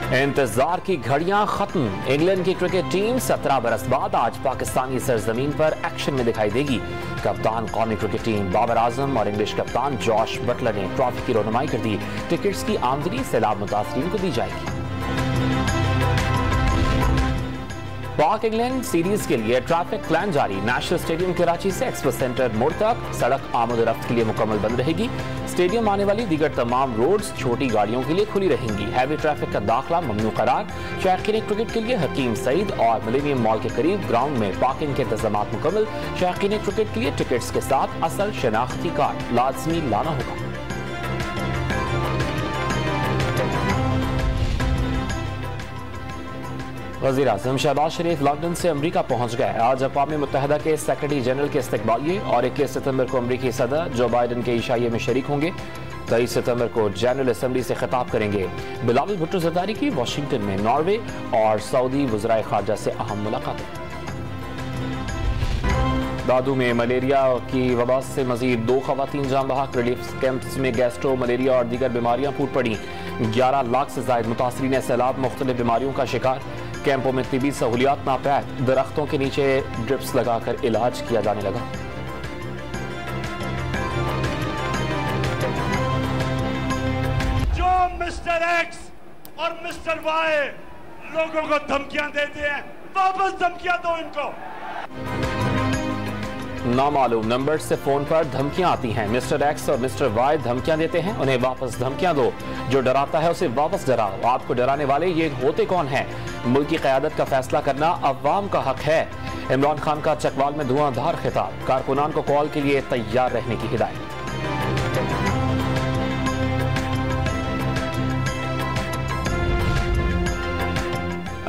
इंतजार की घड़ियां खत्म। इंग्लैंड की क्रिकेट टीम 17 बरस बाद आज पाकिस्तानी सरजमीन पर एक्शन में दिखाई देगी। कप्तान कौमी क्रिकेट टीम बाबर आजम और इंग्लिश कप्तान जॉश बटलर ने ट्रॉफी की रोनुमाई कर दी। टिकट्स की आमदनी सैलाब मुतासरीन को दी जाएगी। पाक इंग्लैंड सीरीज के लिए ट्रैफिक प्लान जारी। नेशनल स्टेडियम कराची से एक्सप्रेस सेंटर मोड़ तक सड़क आमद-ओ-रफ्त के लिए मुकम्मल बंद रहेगी। स्टेडियम आने वाली दीगर तमाम रोड्स छोटी गाड़ियों के लिए खुली रहेंगी। हैवी ट्रैफिक का दाखिला ममनू करार। शौकीन क्रिकेट के लिए हकीम सईद और मिलेनियम मॉल के करीब ग्राउंड में पार्किंग के इंतजाम मुकम्मल। शौकीन क्रिकेट के लिए टिकट्स के साथ असल शनाख्ती कार्ड लाजमी लाना होगा। वज़ीर-ए-आज़म शहबाज शरीफ लंदन से अमरीका पहुंच गए। आज अक़वाम मुत्तहिदा के सेक्रेटरी जनरल के इस्तकबालिये और 21 सितंबर को अमरीकी सदर जो बाइडन के इशाइये में शरीक होंगे। 23 सितंबर को जनरल असम्बली से खिताब करेंगे। बिलावल भुट्टो ज़रदारी की वाशिंगटन में नॉर्वे और सऊदी वज़राए ख़ारजा से अहम मुलाकातें। दादू में मलेरिया की वबा से मजीद 2 ख़वातीन जान बहक। रिलीफ कैंप्स में गैस्ट्रो, मलेरिया और दीगर बीमारियां फूट पड़ी। 11 लाख से ज़ायद मुतासरीन सैलाब मुख्तलिफ बीमारियों का शिकार। कैंपों में तिबी सहूलियात नापैद। दरख्तों के नीचे ड्रिप्स लगाकर इलाज किया जाने लगा। जो मिस्टर एक्स और मिस्टर वाई लोगों को धमकियां देते हैं, वापस धमकियां दो इनको। नामालूम नंबर से फोन पर धमकियां आती हैं। मिस्टर एक्स और मिस्टर वाई धमकियां देते हैं, उन्हें वापस धमकियां दो। जो डराता है उसे वापस डराओ। आपको डराने वाले ये होते कौन हैं? मुल्क की क़यादत का फैसला करना अवाम का हक है। इमरान खान का चकवाल में धुआंधार खिताब। कारकुनान को कॉल के लिए तैयार रहने की हिदायत।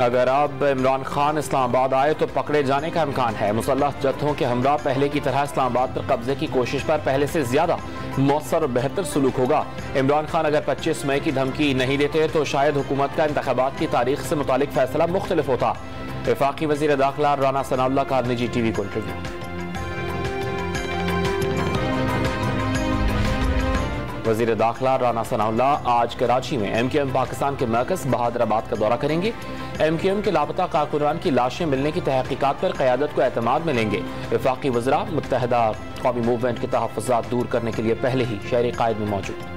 अगर अब इमरान खान इस्लामाबाद आए तो पकड़े जाने का इम्कान है। मुसल्लह जत्थों के हमरा पहले की तरह इस्लामाबाद पर कब्जे की कोशिश पर पहले से ज्यादा मौसर और बेहतर सलूक होगा। इमरान खान अगर 25 मई की धमकी नहीं देते तो शायद हुकूमत का इंतखाबात की तारीख से मुतालिक फैसला मुख्तलिफ होता। वफाकी वज़ीर दाखिला राना सनाउल्लाह का निजी टीवी को इंटरव्यू। वज़ीर दाखिला राना सनाउल्लाह आज कराची में MQM पाकिस्तान के मरकज़ बहादुराबाद का दौरा करेंगे। MQM के लापता कारकुनान की लाशें मिलने की तहकीकात पर क़यादत को एतमाद में लेंगे। वफाकी वज़रा मुत्तहिदा कौमी मूवमेंट के तहफ़्फ़ुज़ात दूर करने के लिए पहले ही शहरी क़ायद में मौजूद।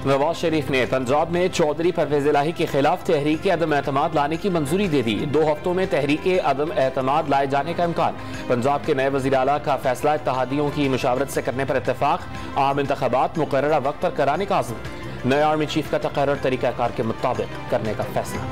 नवाज शरीफ ने पंजाब में चौधरी परवेज इलाही के खिलाफ तहरीक अदम एतमाद लाने की मंजूरी दे दी। 2 हफ्तों में तहरीक अदम एतमाद लाए जाने का इम्कान। पंजाब के नए वज़ीर आला का फैसला इत्तेहादियों की मुशावरत से करने पर इत्तेफाक। आम इंतखाबात मुकर्ररा वक्त पर कराने का आज़म। नए आर्मी चीफ का तकर्रर तरीक़ाकार के मुताबिक करने का फैसला।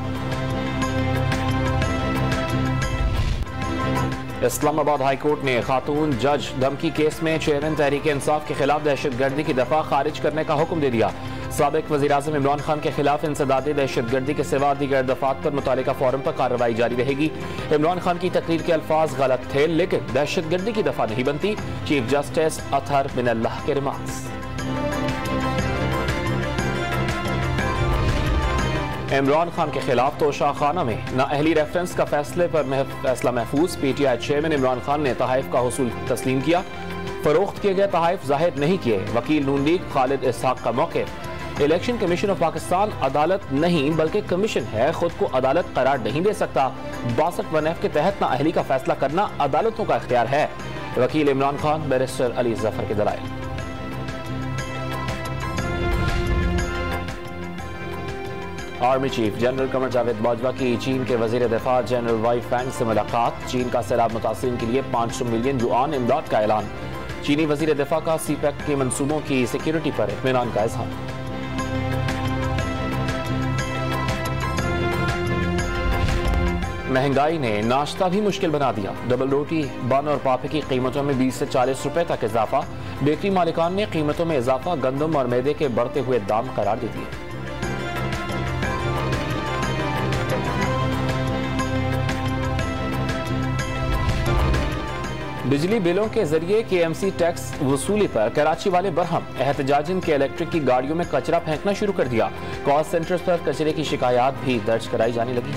इस्लामाबाद हाई कोर्ट ने खातून जज धमकी केस में चेयरमैन तहरीक इंसाफ के खिलाफ दहशतगर्दी की दफा खारिज करने का हुक्म दे दिया। साबिक वज़ीर-ए-आज़म इमरान खान के खिलाफ इंसदादी दहशतगर्दी के सिवा दीगर दफात पर मुतालिका फोरम पर कार्रवाई जारी रहेगी। इमरान खान की तकरीर के अल्फाज गलत थे लेकिन दहशतगर्दी की दफा नहीं बनती। चीफ जस्टिस अतहर बिनल्लाह के रिमार्क्स। इमरान खान के खिलाफ तोशा खाना में नाअहली रेफरेंस का फैसले पर फैसला महफूज। PTI चेयरमैन इमरान खान ने तहाइफ का हुसूल तस्लीम किया। फरोख्त किए गए तहाइफ जाहिर नहीं किए। वकील नून लीग खालिद इसहाक का मौक़िफ़। इलेक्शन कमीशन ऑफ पाकिस्तान अदालत नहीं बल्कि कमीशन है, खुद को अदालत करार नहीं दे सकता। 62(1)F के तहत नाअहली का फैसला करना अदालतों का इख्तियार है। वकील इमरान खान बैरिस्टर अली जफर के दलाइल। Army chief general Qamar Javed Bajwa की चीन के वजीर दिफा जनरल वाई फेंग से मुलाकात। चीन का सैलाब मुतासिरीन के लिए 500 मिलियन युआन इमदाद का ऐलान। चीनी वजीर दिफा का CPEC के मंसूबों की सिक्योरिटी पर इत्मीनान का इजहार। महंगाई ने नाश्ता भी मुश्किल बना दिया। डबल रोटी, बन और पापे की कीमतों में 20 से 40 रुपए तक इजाफा। बेकरी मालिकान ने कीमतों में इजाफा गंदम और मैदे के बढ़ते हुए दाम करार दे दिए। बिजली बिलों के जरिए KMC टैक्स वसूली पर कराची वाले बरहम। एहतजाजन के इलेक्ट्रिक की गाड़ियों में कचरा फेंकना शुरू कर दिया। कॉल सेंटर्स पर कचरे की शिकायत भी दर्ज कराई जाने लगी।